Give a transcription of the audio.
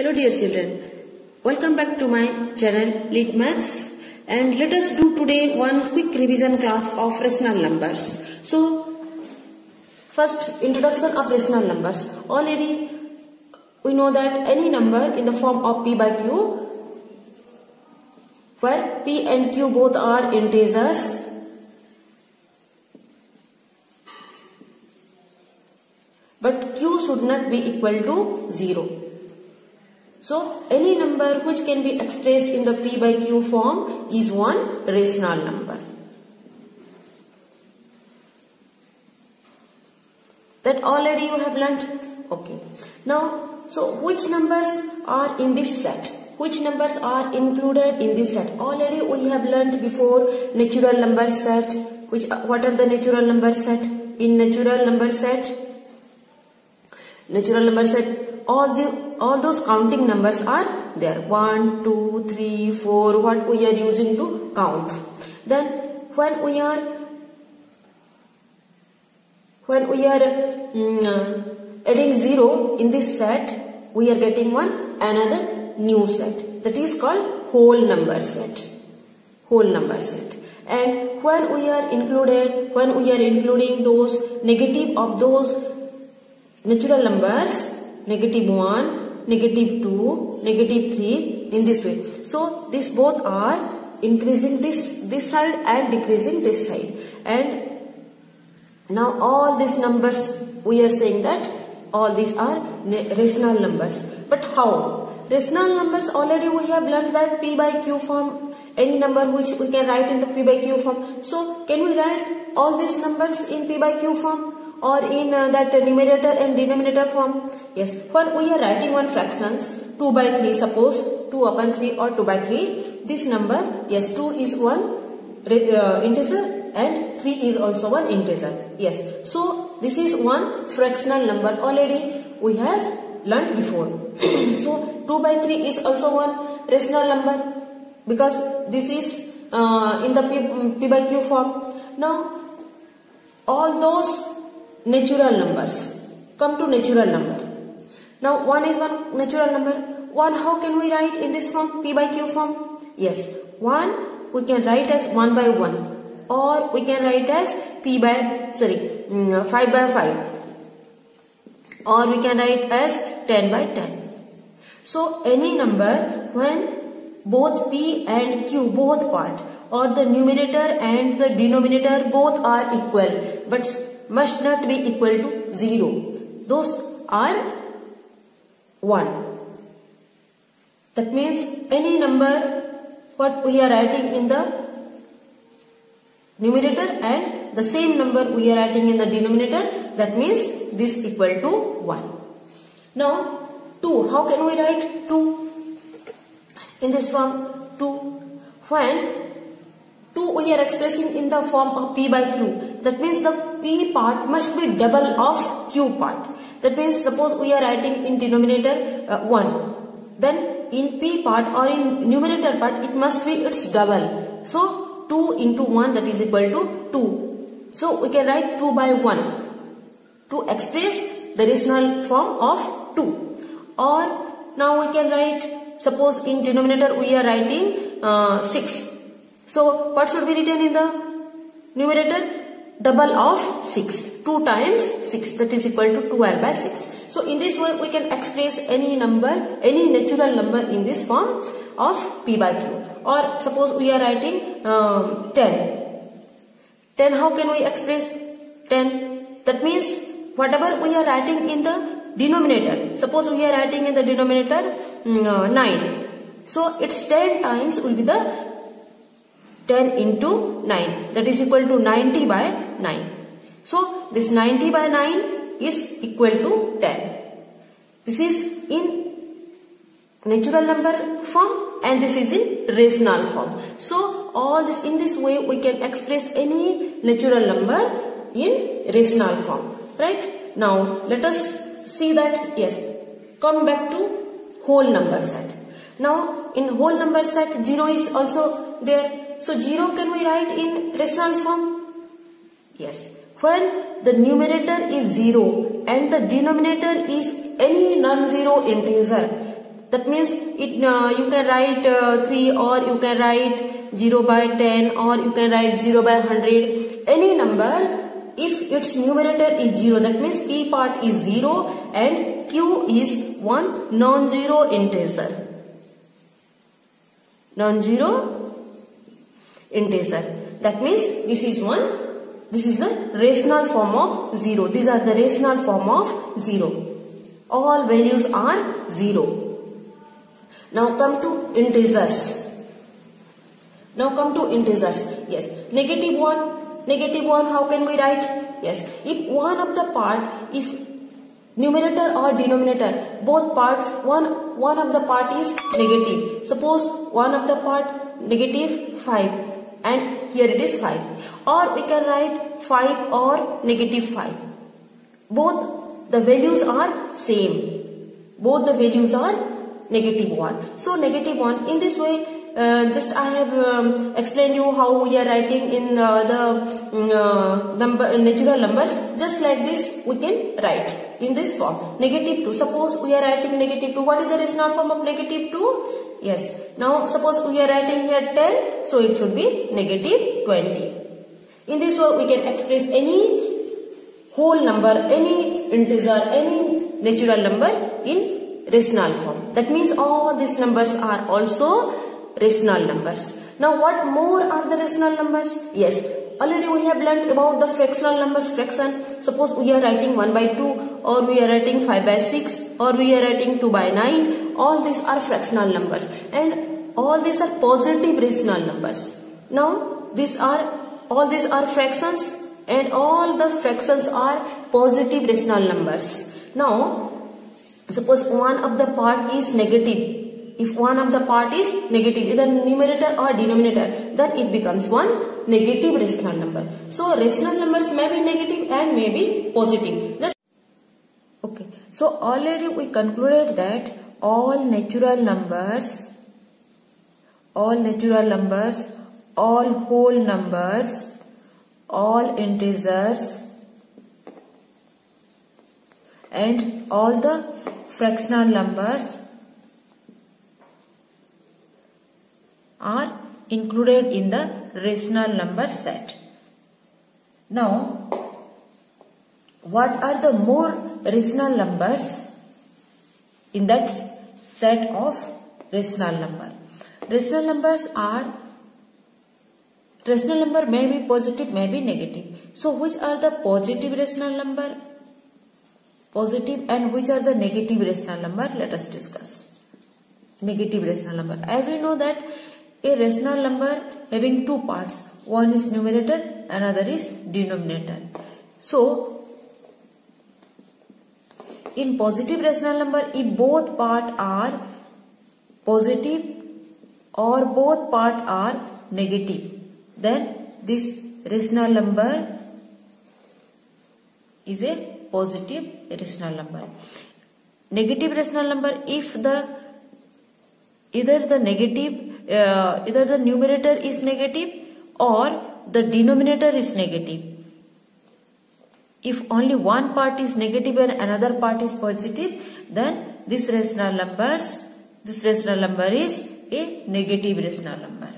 Hello dear children, welcome back to my channel Lead Maths, and let us do today one quick revision class of rational numbers. So first, introduction of rational numbers. Already we know that any number in the form of p by q, where p and q both are integers, but q should not be equal to 0. So any number which can be expressed in the p by q form is one rational number. That already you have learnt. Okay. Now, so which numbers are in this set? Which numbers are included in this set? Already we have learnt before natural number set. What are the natural number set? In natural number set, all those counting numbers are there. 1, 2, 3, 4, what we are using to count. Then when we are adding 0 in this set, we are getting another new set. That is called whole number set. Whole number set. And when we are including those negative of those natural numbers, -1, -2, -3, in this way. So these both are increasing this side and decreasing this side. And now all these numbers, we are saying that all these are rational numbers. But how? Rational numbers, already we have learned that p by q form, any number which we can write in the p by q form. So can we write all these numbers in p by q form? Or in that numerator and denominator form? Yes. When we are writing one fractions, 2 by 3, suppose 2 upon 3 or 2 by 3, this number, yes, 2 is one integer and 3 is also one integer. Yes. So this is one fractional number. Already we have learnt before. So 2 by 3 is also one rational number because this is in the p by q form. Now all those natural numbers. Come to natural number. Now 1 is one natural number. 1, how can we write in this form, p by q form? Yes, 1 we can write as 1 by 1, or we can write as 5 by 5, or we can write as 10 by 10. So any number when both p and q, both part, or the numerator and the denominator both are equal, but must not be equal to 0. Those are 1. That means any number what we are writing in the numerator and the same number we are writing in the denominator, that means this equal to 1. Now 2, how can we write 2 in this form? 2, when 2 we are expressing in the form of p by q. That means the p part must be double of q part. That means suppose we are writing in denominator 1. Then in p part or in numerator part it must be its double. So 2 into 1, that is equal to 2. So we can write 2 by 1 to express the rational form of 2. Or now we can write, suppose in denominator we are writing 6. So what should be written in the numerator? Double of 6. 2 times 6, that is equal to 12 by 6. So in this way we can express any number, any natural number in this form of p by q. Or suppose we are writing 10. 10, how can we express 10? That means whatever we are writing in the denominator, suppose we are writing in the denominator 9. So its 10 times will be the 10 into 9, that is equal to 90 by 9. So this 90 by 9 is equal to 10. This is in natural number form and this is in rational form. So all this, in this way we can express any natural number in rational form. Right? Now let us see that, yes, come back to whole number set. Now in whole number set 0 is also there. So 0 can we write in rational form? Yes. When the numerator is 0 and the denominator is any non-zero integer, That means it you can write 3, or you can write 0 by 10, or you can write 0 by 100. Any number, if its numerator is 0, that means P part is 0 and Q is one non-zero integer. Non-zero integer. That means this is the rational form of 0. These are the rational form of 0. All values are 0. Now come to integers. Yes, negative 1, how can we write? Yes, if one of the part, if numerator or denominator, both parts, one of the part is negative. Suppose one of the part negative 5 and here it is 5. Or we can write 5 or negative 5. Both the values are same. Both the values are negative 1. So negative 1, in this way, just I have explained you how we are writing in the natural numbers. Just like this we can write in this form. Negative 2. Suppose we are writing negative 2. What is the rational form of negative 2? Yes. Now suppose we are writing here 10. So it should be negative 20. In this way we can express any whole number, any integer, any natural number in rational form. That means all these numbers are also rational numbers. Now what more are the rational numbers? Yes, already we have learned about the fractional numbers, fraction. Suppose we are writing 1 by 2, or we are writing 5 by 6, or we are writing 2 by 9. All these are fractional numbers, and all these are positive rational numbers. Now all these are fractions, and all the fractions are positive rational numbers. Now suppose one of the part is negative. If one of the part is negative, either numerator or denominator, then it becomes one negative rational number. So rational numbers may be negative and may be positive. Okay. So already we concluded that all natural numbers, all whole numbers, all integers, and all the fractional numbers are included in the rational number set. Now, what are the more rational numbers in that set of rational number? Rational number may be positive, may be negative. So which are the positive rational number? Positive, and which are the negative rational number? Let us discuss. Negative rational number. As we know that a rational number having two parts, one is numerator, another is denominator. So in positive rational number, if both parts are positive or both parts are negative, then this rational number is a positive rational number. Negative rational number, if either the numerator is negative or the denominator is negative. If only one part is negative and another part is positive, then this rational number is a negative rational number.